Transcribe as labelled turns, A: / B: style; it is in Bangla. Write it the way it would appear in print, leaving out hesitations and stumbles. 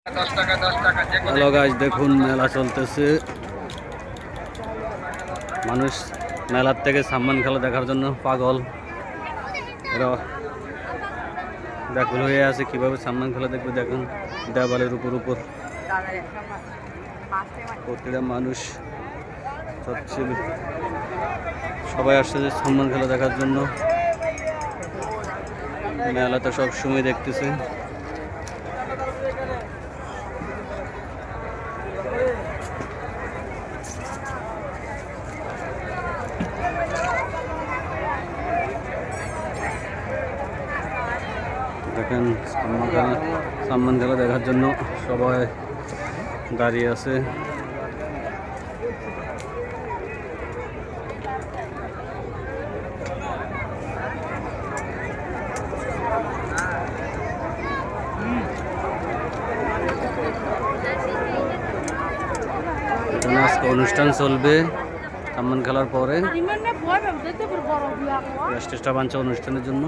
A: হ্যালো গাইস, দেখুন মেলা চলতেছে। মানুষ মেলার থেকে সাম্মান খেলা দেখার জন্য পাগল। এরা ব্যাকুল হয়ে আছে কিভাবে সাম্মান খেলা দেখবে। দেখুন দেওয়ালের উপর প্রতিটা মানুষ সবাই আসছে যে সাম্মান খেলা দেখার জন্য। মেলা তো সব সময় দেখতেছে। দেখেন সাম্মান খেলা দেখার জন্য সবাই দাঁড়িয়ে আছে। আজকে অনুষ্ঠান চলবে সাম্মান খেলার পরে। স্টেজটা বানছে অনুষ্ঠানের জন্য।